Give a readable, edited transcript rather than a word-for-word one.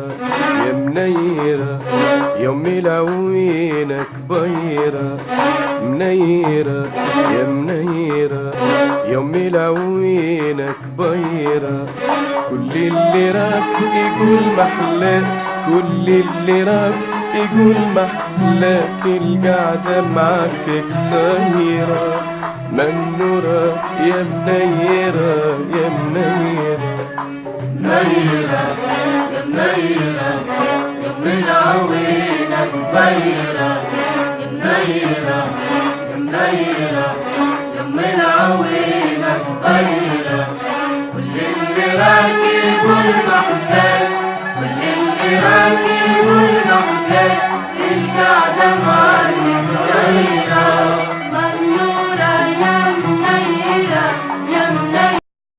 منيرة يا منيرة يا أمي العوينة كبيرة، منيرة يا منيرة يا أمي العوينة كبيرة. كل اللي راك يقول محلاك، كل اللي راك يقول محلاك، القعدة معاك قصيرة. منورة يا منيرة يا منيرة، منيرة يا منيرة يا أم العوينة كبيرة، يا منيرة يا منيرة يا أم العوينة كبيرة. كل اللي راكي يقول محلاك، كل اللي راكي يقول محلاك، القعدة معاك